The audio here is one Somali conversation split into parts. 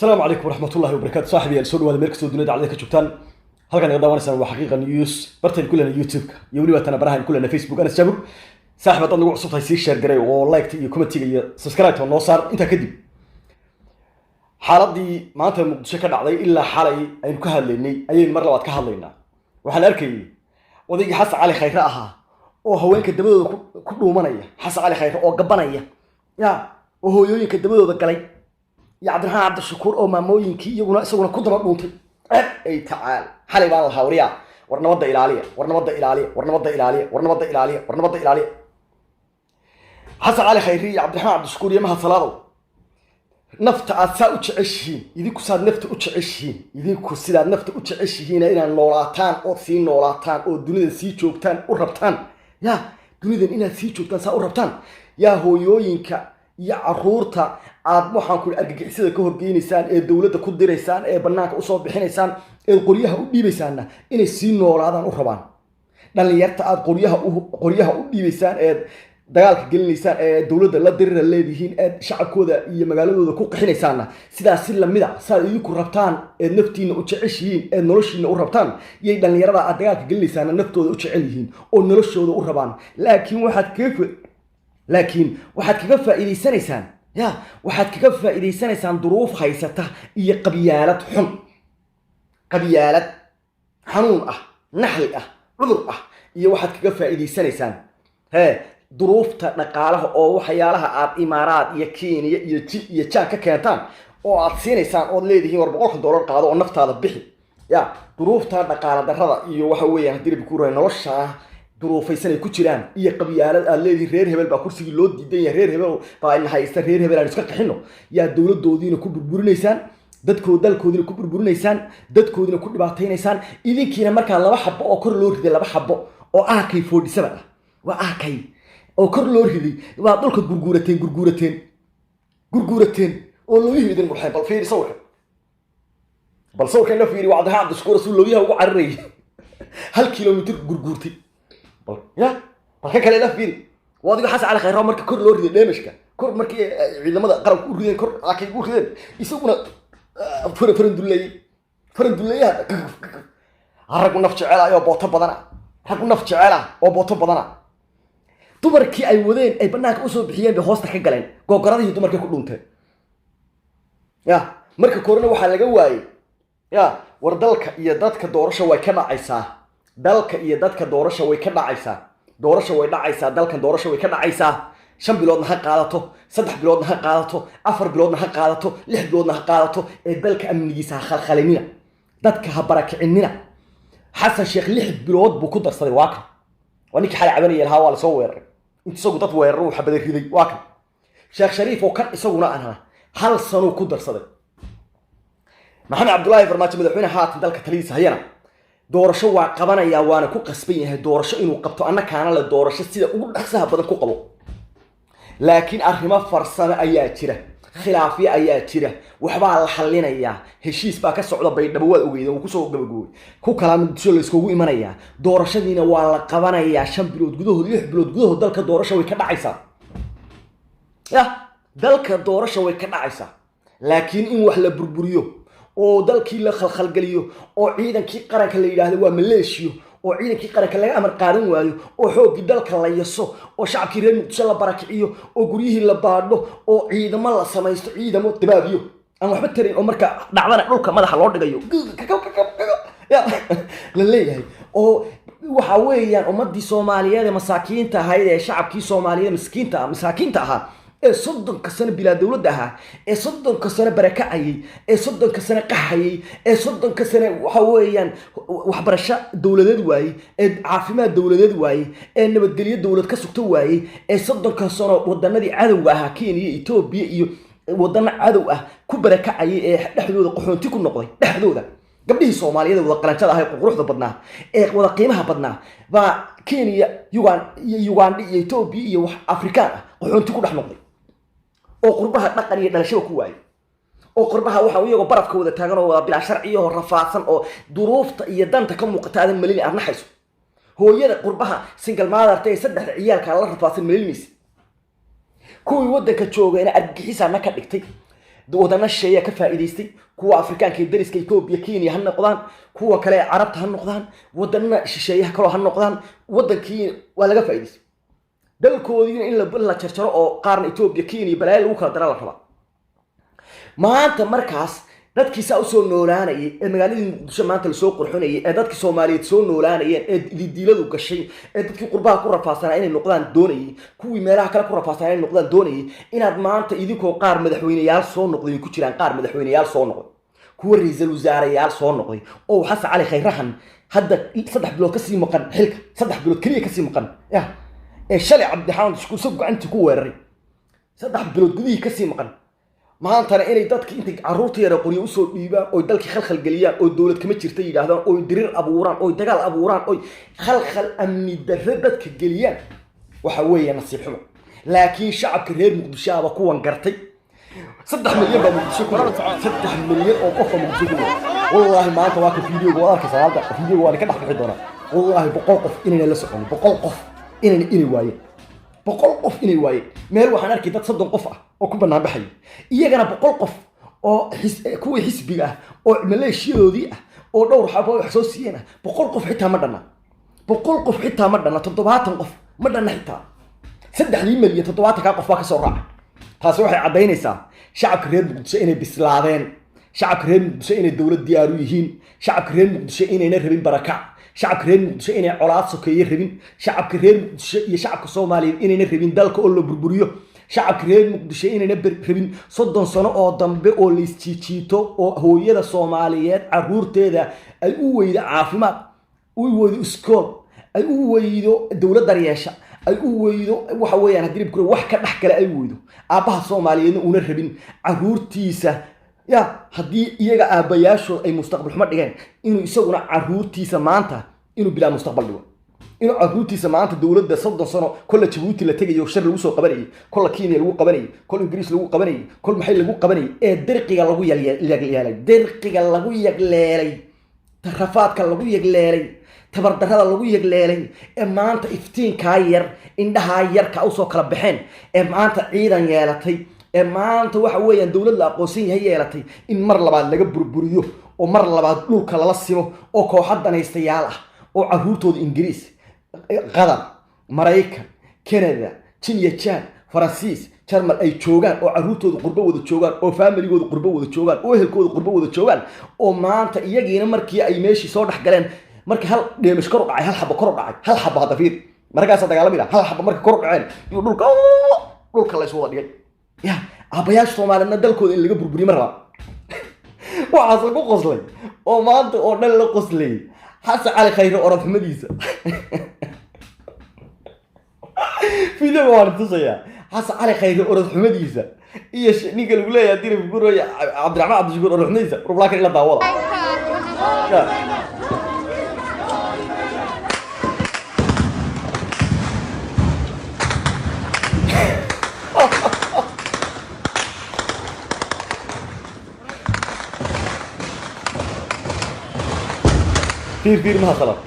السلام عليكم ورحمة الله وبركاته. صاحبي السود وهذا مركز الدنيا عليك شفتان هل كان يقدر ونسأل وحقيقة نيوز برتين كلنا يوتيوب يولي وقتنا براهن كلنا فيسبوك أنا سجبك صاحب طلع وصوت هاي سيشير جري ولايك يكومنت يجي سبسكرايب والنصار أنت كدي حالة دي ما أنت مشكلة علي إلا حالي أي كهلني أي مرة وقت كهلنا وحنركي وذي حس على خيرها وهو إنك الدبل كله منية حس على خير أو جبنية يا وهو يوينك الدبل ذكري يا عبد الرحمن عبد الشكور أو ماموين كي يقولون سووا كذا مضمونتي أي تعال حلي بعض الهورية ورنبض إلى عليه ورنبض إلى عليه ورنبض إلى عليه ورنبض إلى عليه ورنبض إلى عليه حصل على خيري يا عبد الرحمن عبد الشكور يمها صلاة نفط أساء وتعيشين يديك ساد نفط وتعيشين يديك ساد نفط وتعيشين إلى النوراتان أو ثين نوراتان أو دنيا سيجوبتان أو ربطان يا دنيا إلى سيجوبتان سأو ربطان يا هو يوينك يا عرورتا aad waxaan ku argagixisada ka horgeynaysan ee dawladda ku direysaan ee banaanka u soo bixinaysaan ee qoryaha u dhiibaysaan inay si noolaadaan u rabaan dhalinyarta aad qoryaha u dhiibaysaan ee dagaalka gelinaysaan ee dawladda la dirira leedihiin ee shacabkooda iyo magaaladooda ku qixinaysaan sidaas si lamida saad idinku rabtaan ee naftiina u jeceshiin ee noloshiina u rabtaan yay dhalinyarada aad dagaalka gelinaysaan naftooda u jecel yihiin oo noloshooda u rabaan laakiin waxaad kaga faa'iideysanaysaan يا واحد كيف إذا سنة سان ظروف خيسته هي قبيالة حن قبيالة حنون نحل عذر هي واحد كيف إذا سنة سان ها ظروف نقالها أو حيالها عاد إمارات يكين يتشاك كانتان أو عاد سنة سان أو ليه هي $400 قاعدة والنفط هذا بحي يا ظروف نقالة هذا يوحوي هدير بكورة نرشة ظروف سنة كتيران هي قبيلة الذي رير هبل بكرسي اللود الدنيا رير هبل فإن هيستر رير هبل نسكت حنو يا الدولة دودين كبر برنيسان دتكو دين كبر برنيسان دتكو دين كبر بعتينيسان إذا كنا مركا الله بحب أو كر لور هذي الله بحب أو أكيد فودي سبعة وأكيد أو كر لور هذي وأطلق جرجورتين والله يهدي المحب بالفير صور بالصور كنا فيري وعدها عبد الشكور رسول الله وعرّي هل كيلومتر جرجورتي يا marka kale la fiiri wadiga xas ala khayr marka kor loo riday deemashka kor markii ciidamada qaranka u rideen kor akay u rideen isaguna farandulay aragu naf jecel ayo booto badana ragu naf jecel oo booto badana dumarkii ay wadeen ay banaanka u soo bixiyeen bay hoosta ka galeen googoradii dumarkii ku dhuntay ya marka korona waxa laga waayay ya war dalka iyo dadka doorasho way ka dhacaysaa dalka iyo dadka doorasho way ka dhacaysaa doorasho way dhacaysaa dalkan doorasho way ka dhacaysaa 5 biloodna ha qaadato 3 biloodna ha qaadato 4 biloodna ha qaadato 6 biloodna ha qaadato ee dalka amnigiisa ha khalkhalinina dadka ha barakicinina xasan sheekh 6 bilood buu ku darsaday waaka waninka xal cabanayay ha waa la soo weeraray inta soo dad weerar waxa baday riday waaka sheekh shariif oo kan isaguna ana hal sano ku darsaday maxamed cabdullaahi farmaajo madaxweynaha haatan dalka taliisa hayana doorasho waa qabanaya waana ku qasban yahay doorasho inuu qabto annakaana la doorasho sida ugu dhaqsaha badan ku qabo laakiin arrimo farsamo ayaa jira khilaafiye ayaa jira waxba la xalinaya heshiis baa ka socda baydhabo wad ogeeyay uu ku soo gabagooy ku kala mid soo la iskugu imanaya doorashadiina waa la qabanaya 5 bilood gudahood 6 bilood gudahood dalka doorasho way ka dhacaysaa ya dalka doorasho way ka dhacaysaa laakiin in wax la burburiyo oo dalkii la khalkhalgaliyo oo ciidankii qaranka la yiraahdo waa maleeshiyo oo ciidankii qaranka laga amar qaadan waayo oo xoogii dalka la yaso oo shacabkii reer muqdisho la barakiciyo oo guryihii la baadho oo ciidamo la samaysto ciidamo dibaabiyo aan waxba tarin oo marka dhacdana dhulka madaxa loo dhigayo la leeyahay oo waxa weeyaan ummadii Soomaaliyeed ee masaakiinta ahayd ee shacabkii Soomaaliyeed masaakiinta ahaa ee 30 sano bilaa dawladda ahaa ee 30 sano barakacayay ee 30 sano qaxayay ee 30 sano waxa weeyaan waxbarasho dawladeed waayay ee caafimaad dawladeed waayay ee nabadgelyo dawlad ka sugto waayay ee 30 sano wadanadii cadawga ahaa Kenya iyo Ethiopia iyo wadana cadow ah ku barakacayay ee dhexdooda qaxoonti ku noqday dhexdooda gabdhihii Soomaaliyeed wada qalanjada ahay quruxda badnaa ee wada qiimaha badnaa ba Kenya Uganda iyo Ethiopia iyo wax Afrikaan ah qaxoonti ku dhex noqday oo qurbaha dhaqan iyo dhalasho ku waayay oo qurbaha waxa uu barafka wada taagan oo wada bilaa sharci oo rafaadsan oo duruufta iyo danta ka muuqata adan malin arnaxayso hooyada qurbaha single mother tay 3 ciyaalka la rafaadsan maliniis kuwii wadanka joogayna argixisana ka dhigtay wadana shisheeya ka faa'iidaystay kuwa afrikaanka iyo dariska Ethiopia Kenya ha noqdaan kuwa kale carabta ha noqdaan wadana shisheeyaha kale ha noqdaan wadankii waa laga faa'iidaystay dalkoodina in la jarjaro oo qaarna Ethiopia Kenya balaa lagu kala dara la rabaa maanta markaas dadkii u soo noolaanayay ee magaalada Muqdisho maanta la soo qurxinayay ee dadkii Soomaaliyeed soo noolaanayeen ee diiladu gashay ee dadkii qurbaha ku rafaasanaa inay noqdaan doonayay kuwii meelaha kale ku rafaasanaa inay noqdaan doonayay inaad maanta idinkoo qaar madaxweynayaal soo noqday ku jiraan qaar madaxweynayaal soo noqday kuwa ra'iisul wasaarayaal soo noqday oo Xasan Cali Khayrahan hadda 3 bilood ka sii maqan xilka 3 bilood kaliya ka sii maqan ee shalay Cabdixaan isku soo gacantii ku weeraray 3 bilood gudihii ka sii maqan maantana inay dadkii inta caruurta yar qoriyo u soo dhiibaan oo dalkii khalkhal galiyaan oo dawlad kama jirta yiraahdaan oo dirir abuuraan oo dagaal abuuraan oo khalkhal amni darro dadka galiyaan waxa weeye nasiib xumo laakiin shacabka reer Muqdisho aba kuwan gartay 3 milyan baa Muqdisho ku 3 milyan oo qof Muqdisho ku wallahi maanta waa ka fiidiyowga waa arkay salaada fiidiyowga waa ka dhaxbixi doona wallahi 100 qof inay la socon 100 qof inay waayeen 100 qof inay waayeen meel waxaan arkay dad 30 qof ah oo ku banaan baxay iyagana 100 qof oo kuwii xisbiga ah oo maleeshiyadoodii ah oo dhowr xabo wax soo siiyeen 100 qof xitaa ma dhana 100 qof xitaa ma dhana 70 qof ma dhana xitaa 3 milyan 70 ka qof baa ka soo raacay taas waxay cadeynaysaa shacabka reer Muqdisho inay bislaadeen shacabka reer Muqdisho inay dawlad diyaar u yihiin shacabka reer Muqdisho inayna rabin barakac shacabka reer Muqdisho inay colaad sokeeye rabin shacabka reer Muqdisho iyo shacabka Soomaaliyeed inayna rabin dalka oo la burburiyo shacabka reer Muqdisho inayna rabin 30 sano oo dambe oo la isjiijiito oo hooyada Soomaaliyeed caruurteeda ay u weydo caafimaad u weydo iskool ay u weydo dawlad daryeesha ay u weydo waxa weeyaan hadii dib wax ka dhax kale ay weydo aabaha Soomaaliyeedna una rabin caruurtiisa hadii iyaga aabayaasho ay mustaqbal xumo dhigeen inuu isaguna caruurtiisa maanta inuu bilaa mustaqbal dhigo inuu caruurtiisa maanta dawladda 30 sano kala Djibouti la tagayo shir lagu soo qabanayay kala Kenya lagu qabanayay kala Ingiriis lagu qabanayay kala maxay lagu qabanayay ee dirqiga lagu yagleelay dirqiga lagu yagleelay tarafaadka lagu yagleelay tabardarrada lagu yagleelay ee maanta iftiinka yar indhaha yarka u soo kala baxeen ee maanta ciidan yeelatay ee maanta waxa weeyaan dawlad la aqoonsan yahay yeelatay in mar labaad laga burburiyo oo mar labaad dhulka lala simo oo kooxadan haystayaal ah oo caruurtooda Ingiriis qatar Mareykan Canada China Faransiis Jarmal ay joogaan oo caruurtooda qurbo wada joogaan oo familigooda qurbo wada joogaan oo ehelkooda qurbo wada joogaan oo maanta iyagiina markii ay meeshii soo dhax galeen markii hal dheemish kor u dhacay hal xabo kor u dhacay hal xabo hada fiir markaas dagaalamina hal xabo markii kor u dhaceen iyo dhulka la isoo dhigay abayaasha Soomaaliyeedna dalkooda in laga burburiyo mar raba waxaas lagu qoslay oo maanta oo dhan la qoslay Xasan Cali Khayre oo rafmadiisa fiidiyowga waan tusaya Xasan Cali Khayre oo rafmadiisa iyo ninka lagu leeyahay dirif guraya Cabdiraxmaan Cabdishakuur oo rafmadiisa rublaakan ila daawada فير ما خلاص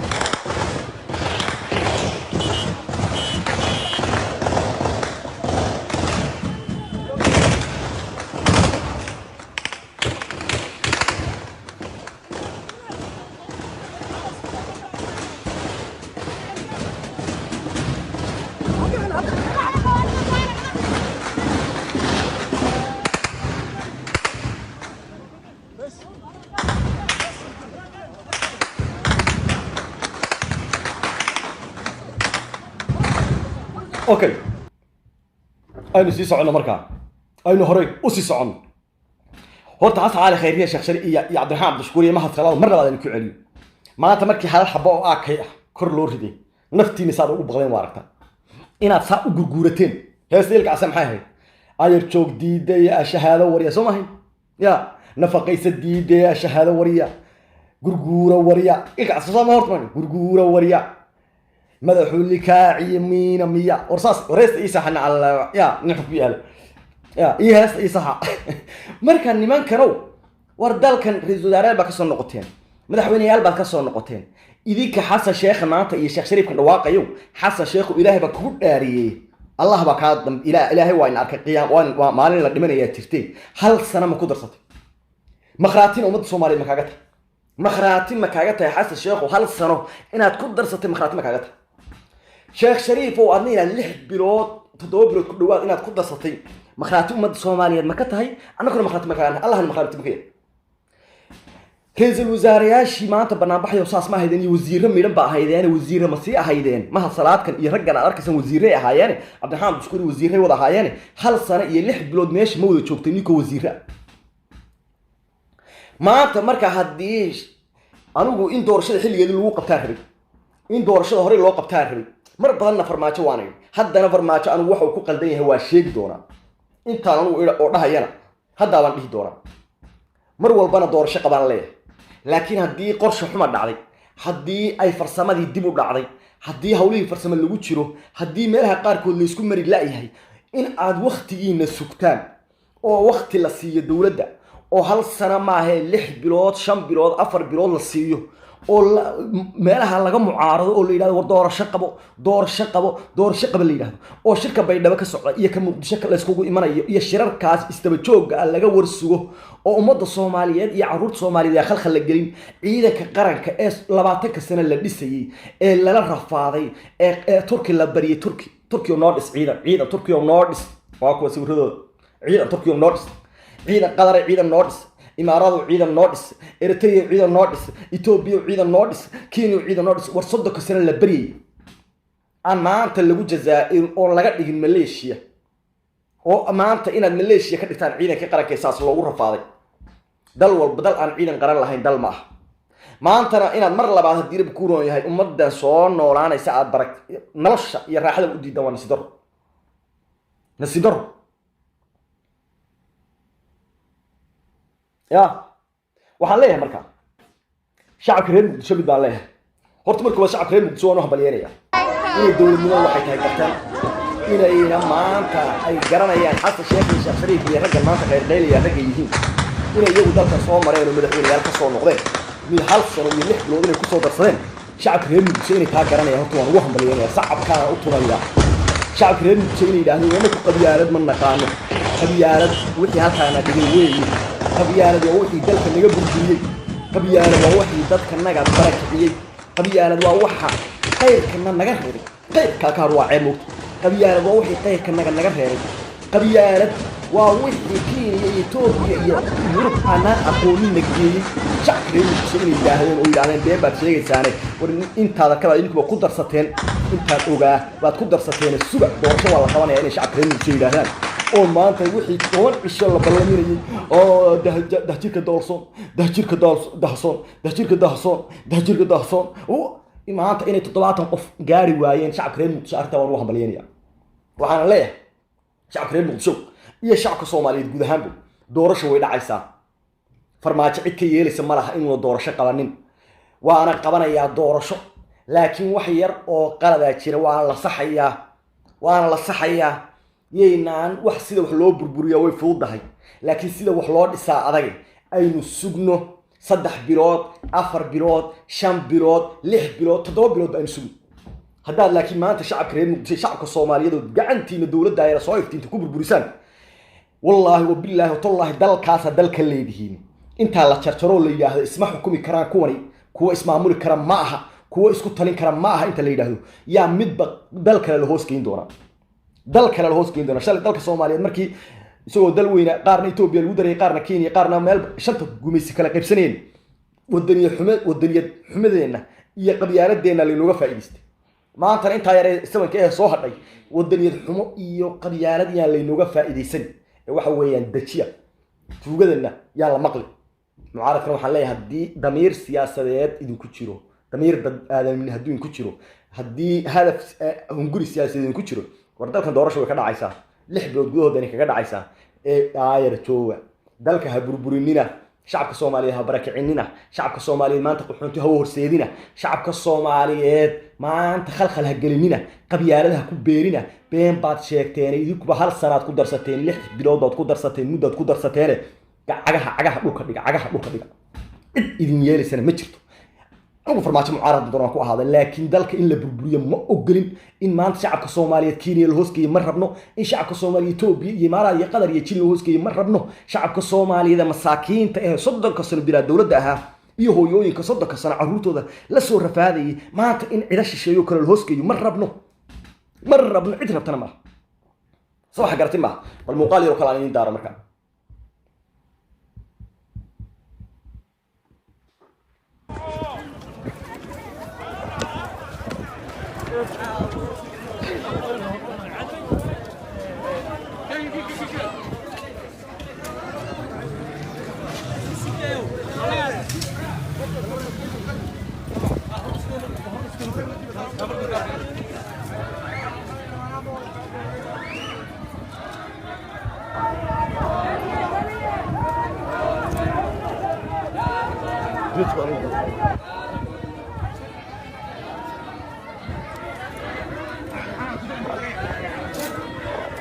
اوكي aynu sii socono markaa aynu horey u sii socono horta Xasan Cali Khayre iyo Sheekh Shariif iyo Cabdiraxmaan Cabdishakuur iyo mahad salaad mar labaad ku celiyo maanta markii hal xabo oo aakay kor loo riday naftiina saad ugu baqleen waa aragtaa inaad saa u gurguurateen heesilka asam maxay ayar joog diiday shahaado wariya Soomaaliya ya nafaqaysa diiday shahaado wariya gurguura wariya ilka asam horta gurguura wariya madaxu kaaci miina miya warsaas wareys isaxna alla ya nixku yaal ya iyaas isaxa marka niman karo war dalkan ra'iisul wasaare ba ka soo noqoteen madaxweynayaal ba ka soo noqoteen idinka Xasan Sheekh maanta iyo Sheekh Shariif ka dhawaaqayo Xasan Sheekh Ilaahay ba ku dhaariyay الله بكاد إلهي وين أرك قيام وين مالين لدمنا يا ترتي هل سنة ما كدر صدق مخراتين ومد صومالي مكاجتها مخراتين مكاجتها حس الشيخ وهل سنة إنها تقدر صدق مخراتين مكاجتها شيخ شريف وأنينا اللح بلود تدور بلود كل وقت إنها تقدر صدق مخراتين ومد صومالي مكتها هي أنا كنا مخراتين مكانها الله المخراتين مكية رئيس الوزراء شي ما تبنا بحي وصاص ما هيدين وزير ميرن بقى هيدين وزير مسيح هيدين ما هالصلاة كان يرجع أركز وزير هاياني عبد الحمد بشكر وزير وضع هاياني هل سنة يلح بلود ماشي مود شوفتني كوزير ما تمرك هديش أنا أقول إن دور شيء حلي يدل الوقت تاخري إن دور شيء هوري الوقت تاخري مر بدلنا فرماتش واني حد أنا فرماتش أنا وحى وكل دين هو شيء دورا أنت أنا أقول هايانا هذا وان به دورا مر والبنا دور شيء قبل عليه لكن هدي قرش حمر دعدي هدي أي فرسمة دي دبوا دعدي هدي هولي فرسمة اللي وتشرو هدي مالها قار كل يسكن مري لا هي إن عاد وقت يجينا السكتان أو وقت للسيد الدولة ده أو هالسنة ما هي لح بلاد شم بلاد أفر بلاد للسيو أو مالها لقى معارض أو اللي يلا دور الشقبة اللي يلا أو شركة بيننا بكسر يكمل شكل يسقوا إيمانا يشرر كاس استبتشوج على لقى ورسوه oo umada Soomaaliyeed iyo caruurta Soomaaliyeed ay khalkhal gelin ciidanka qaranka ee 20 sano la dhisayay ee la rafaaday ee Turki la bariyay Turki oo noodis ciidan Turki oo noodis waa kuwa sawirradooda ciidan Turki oo noodis ciidan qadar ciidan noodis imaaradu ciidan noodis Eritrea ciidan noodis Ethiopia ciidan noodis Kenya ciidan noodis war 30 sano la bariyay aan maanta lagu Jazaa'ir oo laga dhigin Malaysia oo maanta inaad Malaysia ka dhigtaan ciidanka qaranka saas loogu rafaaday dal walba dal aan ciidan qaran lahayn dal ma aha maantana inaad mar labaad hadii rab ku roon yahay ummadan soo noolaanaysa aad barag nolosha iyo raaxada u diidan waa nasidar ya waxaan leeyahay marka shacabka reer Muqdisho baan leeyahay horta marka waa shacabka reer Muqdisho oo balyeeraya inay dawladnimada waxay tahay gartaan inayna maanta ay garanayaan xasan sheekh Shariif iyo ragga maanta qeyr dheeliya ragga yihiin inay iyagu dalka soo mareen oo madaxweynayaal ka soo noqdeen mid hal sano iyo 6 bilood inay ku soo darsadeen shacabka reer Muqdisho inay taa garanayaan horta waan ugu hambalyeynaya shacabka u turaya shacabka reer Muqdisho inay yiraahdeen waa ku qabyaalad ma naqaano qabyaalad wixii halkaana dhigay weeyii qabyaalad waa wixii dalka naga burburiyay qabyaalad waa wixii dadka naga barakiciyay qabyaalad waa waxa qayrkana naga reebay qayrka ka waa ceeb qabyaalad waa wixii qayrkana naga reebay qabyaalad waa wixii Kenya iyo Ethiopia iyo Yurub ana aqooni nagiyay shacabka inay yiraahdeen oo yiraahdeen beebaad sheegaysaane war intaada kala idinku ku darsateen intaad ogaa baad ku darsateen suba doorasho waa la qabanaya inay shacabka inay yiraahdaan oo maanta wixii toban cisho la ballaminayay oo dahjirka dahsoon oo maanta inay 70 qof gaari waayeen shacabka reer Muqdisho arta waan wax balyeynaya waxaan leeyahay shacabka reer Muqdisho iyo shacabka Soomaaliyeed guud ahaan doorasho way dhacaysaa farmaajo cid ka yeelaysa ma laha in doorasho qabanin waana qabanayaa doorasho laakiin wax yar oo qalada jira waana la saxayaa yeynaan wax sida wax loo burburiyo way fuudahay laakiin sida wax loo dhisaa adag aynu sugno 3 bilood 4 bilood 5 bilood 6 bilood 7 bilood aynu sugno haddaad laakiin maanta shacabka reer Muqdisho shacabka Soomaaliyeed gacantiina dawladda ay soo iftiinta ku burburisaan wallahi wa billahi wa tallahi dalkaas dalka leedihiin inta la jarjaro la yiraahdo isma xukumi karaan kuwa ismaamuli kara ma aha kuwa isku talin kara ma aha inta la yiraahdo yaa midba dalka la hoos geyn doona shalay dalka Soomaaliyeed markii isagoo dal weyna qaarna Ethiopia lagu daray qaarna Kenya qaarna meel shanta gumaysi kala qaybsaneen wadaniyad xumadeena iyo qabyaaladdeena leenuga faa'iideystay maanta inta yar sabanka ee soo hadhay wadaniyad xumo iyo qabyaalad yaa leenuga faa'iideysan waxa weeyaan dajiya tuugadana yaa la maqli mucaaradkan waxaan leeyahay hadii damiir siyaasadeed idinku jiro damiir dad aadamin hadii idinku jiro hadii hadaf hunguri siyaasadeed idinku jiro war dalkan doorasho way ka dhacaysaa 6 bilood gudahood ay kaga dhacaysaa ee aayar jooga dalka ha burburinina shacabka Soomaaliyeed ha barakicinina shacabka Soomaaliyeed maanta quxunti ha horseedina shacabka Soomaaliyeed maanta khalkhal ha gelinina qabyaaladaha ku beerina been baad sheegteen idinku hal sanaad ku darsateen 6 bilood baad ku darsateen muddo ku darsateen cagaha dhulka dhiga cid idin yeelisana ma jirto anigu farmaajo mucaarad doonaan ku ahaada laakiin dalka in la burburiyo ma ogolin in maanta shacabka Soomaaliyeed Kenya la hoosgeeyo ma rabno in shacabka Soomaaliyeed Itoobiya iyo Imaaraad iyo Qatar iyo Jilin la hoosgeeyo ma rabno shacabka Soomaaliyeed masaakiinta ee 30 sano bilaa dawladda ahaa iyo hooyooyinka 30 sano carruurtooda la soo rafaadayay maanta in cida shisheeyo kale la hoosgeeyo ma rabno cid rabtana ma soo waxa gartay ma bal muuqaal yar kala aan daaro markaa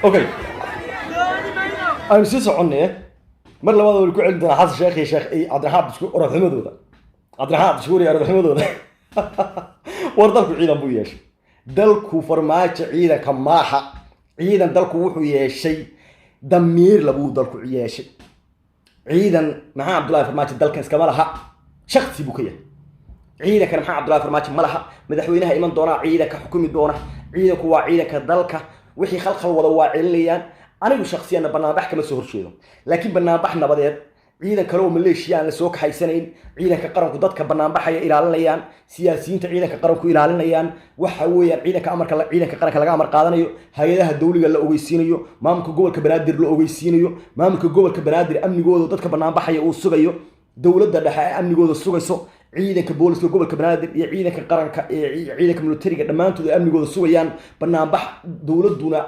اوكي انا سي سoconnee mar labaad wali ku celin doona xasan sheekh عبد الرحمن isku orodxumadooda عبد الرحمن isku orodxumadooda war dalku ciidan buu yeeshay dalku farmaajo ciidanka maaha ciidan dalku wuxuu yeeshay damiir labu dalku yeeshay ciidan maxaa Abdullaahi farmaajo dalkan iska malaha shakhsi buu ka yahay ciidanka maxaa Abdullaahi farmaajo malaha madaxweynaha iman doona ciidanka xukumi doona ciidanku waa ciidanka dalka wixii khalkhal wada waa celinayaan anigu shakhsiyan barnaamij kama soo horjeedo laakiin barnaamij nabadeed ciidan kale oo Maleeshiya aan la soo kaxaysanayn ciidanka qaranku dadka barnaamijaya ilaalinayaan siyaasiyiinta ciidanka qaranku ilaalinayaan waxa weeyaan ciidanka amarka ciidanka qaranka laga amar qaadanayo hay'adaha dawliga la ogeysiinayo maamulka gobolka Banaadir la ogeysiinayo maamulka gobolka Banaadir amnigooda dadka barnaamijaya uu sugayo dawladda dhexe amnigooda sugayso ciidanka booliska gobolka Banaadir iyo ciidanka qaranka iyo ciidanka militariga dhamaantood amnigooda sugayaan barnaamij dawladuna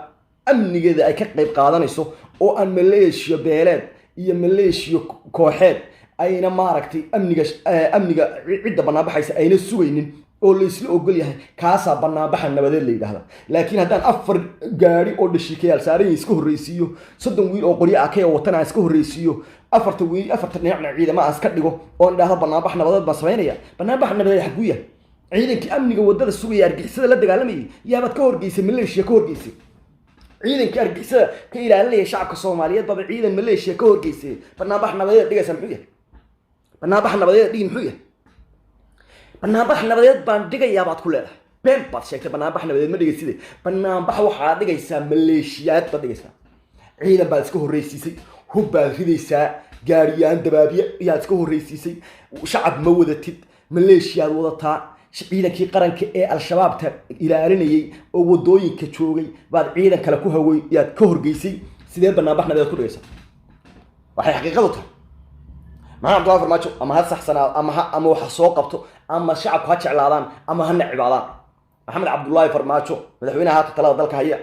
amnigeeda ay ka qayb qaadanayso oo aan Maleeshiya beeleed iyo Maleeshiya kooxeed ayna maaragtay amniga cidda barnaamijaysa ayna sugaynin oo la isla ogol yahay kaasa barnaamij nabadeed la yiraahdo laakiin haddaan afar gaari oo dhashikayaal saaran iska horeysiyo 30 wiil oo qori ah ka watana iska horeysiyo afarta dhinacna ciidamada iska dhigo oo indhaha barnaamij nabadeed baan sameynaya barnaamij nabadeed xaq u yahay ciidankii amniga wadada sugaya argixisada la dagaalamay yaabad ka horgeysay Maleeshiya ka horgeysay ciidankii argixisada ka ilaalinaya shacabka Soomaaliyeed baba ciidan Maleeshiya ka horgeysay barnaamij nabadeed dhigaysa muxuu yahay barnaamij nabadeed dhig muxuu yahay barnaamij nabadeed baan dhigayaa baad ku leedahay been baad sheegtay barnaamij nabadeed ma dhigaysid barnaamij waxa dhigaysaa Maleeshiyaad baad dhigaysaa ciidan baad iska horeysiisay hub baad ridaysaa gaariyaan dabaabiye yaad iska horeysiisay shacab ma wadatid Maleeshiyaad wadataa ciidankii qaranka ee al-shabaabta ilaalinayay oo wadooyinka joogay baad ciidan kale ku haway yaad ka horgeysay sidee barnaamij nabadeed ku dhigaysaa waxay xaqiiqadu tahay maxaa Abdullaahi farmaajo ama ha saxsanaa ama waxa soo qabto ama shacabku ha jeclaadaan ama ha nacibadaan Maxamed Abdullaahi farmaajo madaxweynaha talada dalka haya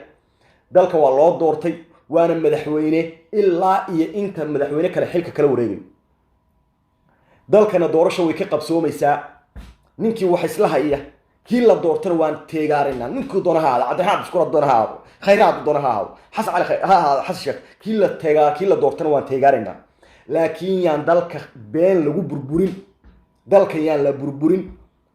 dalka waa loo doortay waana madaxweyne ilaa iyo inta madaxweyne kale xilka kala wareegay dalkana doorasho way ka qabsoomaysaa ninkii wax isla haya kii la doortana waan teegaarina ninkii doonaha Cabdiraxmaan isku doonaha khayraad doonaha xasan cali xasan sheekh kii la doortana waan teegaarina laakiin yaan dalka been lagu burburin dalka yaan la burburin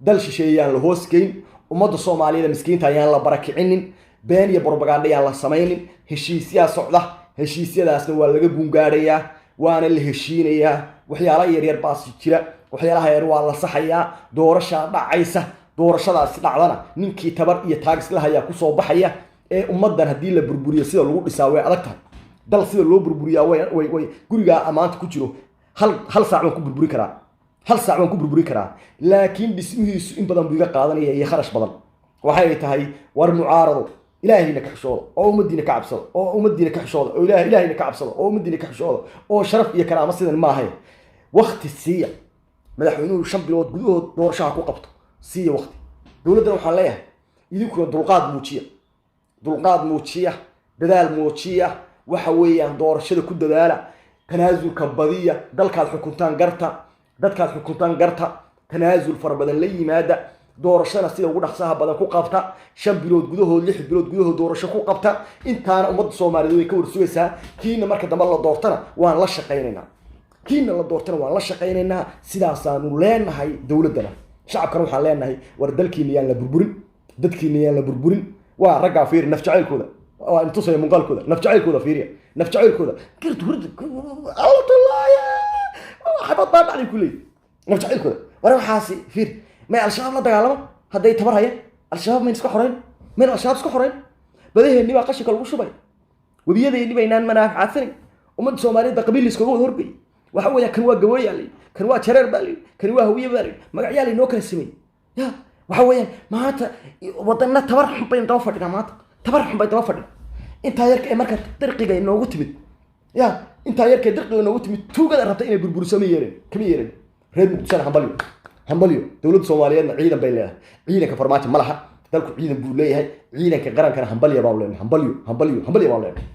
dal shisheeyaan la hoosgeyn ummadda Soomaaliyeed miskiinta yaan la barakicinin been iyo propaganda yaan la sameeynin heshiisya socda heshiisyadaasna waa laga gungaarayaa waana la heshiinayaa waxyaalo yar yar baas jira waxyaalaha yar waa la saxayaa doorasho dhacaysa doorashadaasi dhacdana ninkii tabar iyo taagis la haya ku soo baxaya ee ummadan hadii la burburiyo sida lagu dhisaa way adag tahay dal sida loo burburiyaa way guriga amaanta ku jiro hal saac waan ku burburi karaa laakiin dhismihiisu in badan buu iga qaadanaya iyo kharash badan waxay tahay war mucaarado ilaahayna ka xishoodo oo umadiina ka cabsado oo umadiina ka xishoodo oo ilaahayna ka cabsado oo umadiina ka xishoodo oo sharaf iyo karaamo sidan ma ahay waqti siiya madaxweynuhu 5 bilood gudahood doorashaha ku qabto siiya waqti dawladda waxaan leeyahay idinku dulqaad muujiya dadaal muujiya waxa weeyaan doorashada ku dadaala tanaasulka badiya dadkaad xukuntaan garta tanaasul farabadan la yimaada doorashada sida ugu dhaqsaha badan ku qabta 5 bilood gudahood 6 bilood gudahood doorasho ku qabta intaana ummadda Soomaaliyeed way ka warsugaysaa kiina marka dambe la doortana waan la shaqeynaynaa sidaas aanu leenahay dawladana shacabkana waxaan leenahay war dalkiina yaan la burburin dadkiina yaan la burburin waa raggaa fiiri naf jacaylkooda waa intusaya muuqaalkooda naf jacaylkooda fiiriya naf jacaylkooda garta hurda allatullaaya xabad baa dhacday kuley naf jacaylkooda war waxaasi fiir may al-shabaab la dagaalamo hadday tabar hayeen al-shabaab mayn iska xoreyn mayn al-shabaab iska xoreyn badaheenni baa qashinka lagu shubay webiyadeenni baynaan manaafacaadsanin ummadda soomaaliyeed baa qabiil iskaga wada horgay waxa weeyaa kan waa gabooyaa lay kan waa jareer baa lay kan waa hawiye baa lay magacyaa lay noo kala samay ya waxa weeyaan maanta wadana tabar xun bay daba fadhinaa maanta tabar xun bay daba fadhinaa intaa yarka ee marka dirqiga inoogu timid ya intaa yarka dirqiga inoogu timid tuugada rabta inay burburiso kama yeerin reer muqdisho hambalyo dowladda Soomaaliyeedna ciidan bay leedahay ciidanka farmaajo ma laha dalku ciidan buu leeyahay ciidanka qarankana hambalyo baa leenahay hambalyo baa leenahay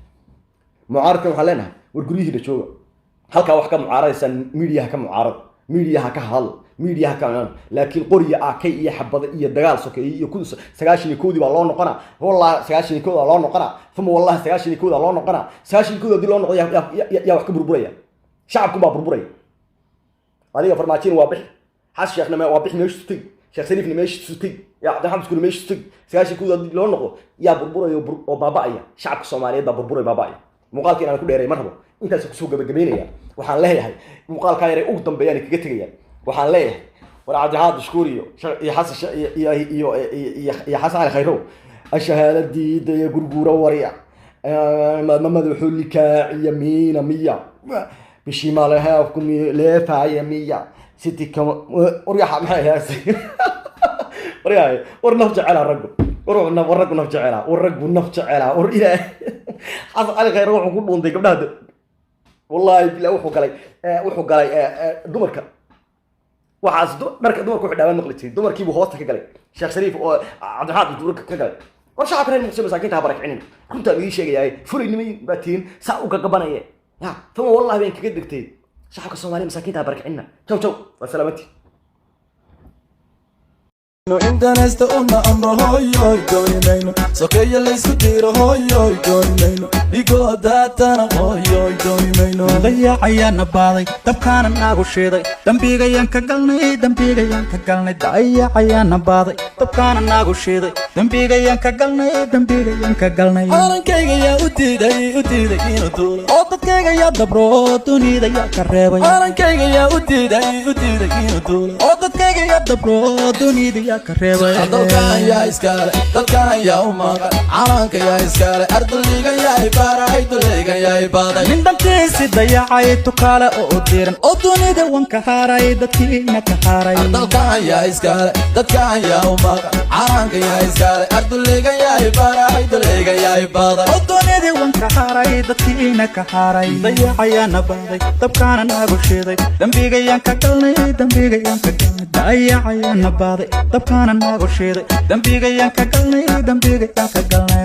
mucaaradka waxa leenahay war guriyihii jooga halka wax ka mucaaradaysan media ka hadal media ka laakiin qoriya akay iyo xabada iyo dagaal sokay iyo ku 90 baa loo noqona wallahi 90 baa loo noqona fuma wallahi 90 baa loo noqona 90 hadii loo noqdo ya wax ka burburaya shacabku baa burburaya adiga farmaajiin waa bixi xas sheekhna ma waa bixi meeshu tag sheekh saliifna meeshu tag ya xamd ku meeshu tag 90 hadii loo noqdo ya burburayo oo baaba'aya shacabka Soomaaliyeed baa burburay baaba'aya muuqaalkii aan ku dheeray marhaba intaas ku soo gabagabeynaya waxaan leeyahay muuqaalka yare ugu dambeeyay kaga tagayaan waxaan leeyahay war Cabdihaad Shkuuriyo iyo Xasan iyo Xasan Ali Khayro ashahadadii day gurgura wariya madaxu lika yamiina miya bishimalaha afkum leefa yamiya sitika wariya ma yaasi wariya war nafja ala rag war nafja ala war ila Xasan Ali Khayro wuxuu ku dhuuntay gabdhaha wallahi bilaa wuxuu galay dumarka waxaas dharka dumarku wuxuu dhaawaan maqli jiray dumarkii buu hoosta ka galay Sheekh Shariif oo Cabdihaad dumarka ka galay war shacabka reer muqdisho masaakiinta barakicinin runta ii sheegayay fulinimay baatiin saa u gagabanaya ya tuma wallahi baan kaga digtay shacabka Soomaaliyeed masaakiinta barakicinna jaw wa salaamati no intanesta una amro hoy doonayno sokeeyo la isku diiro hoy doonayno digo daatana hoy doonayno dayacayana baaday dabkaana naagu sheeday dambiigayaan ka galnay dayacayana baaday dabkaana naagu sheeday dambiigayaan ka galnay arankayga yaa u diiday inuu duulo oo dadkayga yaa dabro dunida yaa ka reebay arankayga yaa u diiday inuu duulo oo dadkayga yaa dabro dunida dalkan yaa iskale dalkan yaa u maqan calanka yaa iskale ardayga yaa ibaray dulayga yaa ibaaday nin dantiisi dayacay tukaale oo diiran oo dunida wanka haaray dadkiina ka haaray dalkan yaa iskale dadkan yaa u maqan calanka yaa iskale ardayga yaa ibaray dulayga yaa ibaaday oo dunida wanka haaray dadkiina ka haaray dayacayana baaday dabkaana naagu sheeday dambigayaan ka galnay dayacayana baaday dabkaana naagu sheeday dambigayaan ka galnay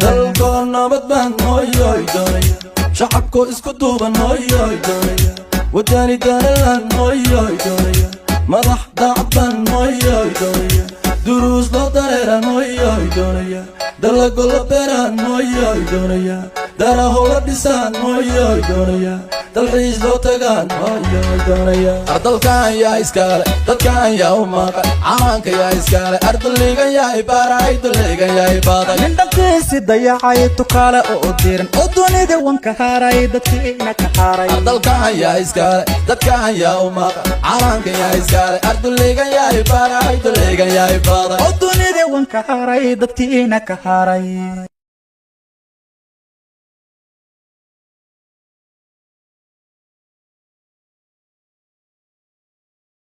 dalko nabad baan hoy doonaya shacabko isku duuban hoy doonaya wadani danalan hoy doonaya madax dacban hoy doonaya duruus loo dareeran hoy doonaya dalago la beeraan hoy doonaya daraho la dhisaan hoy doonaya dalxiis loo tagaan hoy doonaya dalkan yaa iskale dadkan yaa u maqan calanka yaa iskale ardayga yaa ibaray dulayga yaa ibaaday nin dantiisi dayacay tukaale oo diiran oo dunida wanka haaray dadkiina ka haaray dalkan yaa iskale dadkan yaa u maqan calanka yaa iskale ardayga yaa ibaray dulayga yaa ibaaday oo dunida wanka haaray dadkiina ka haaray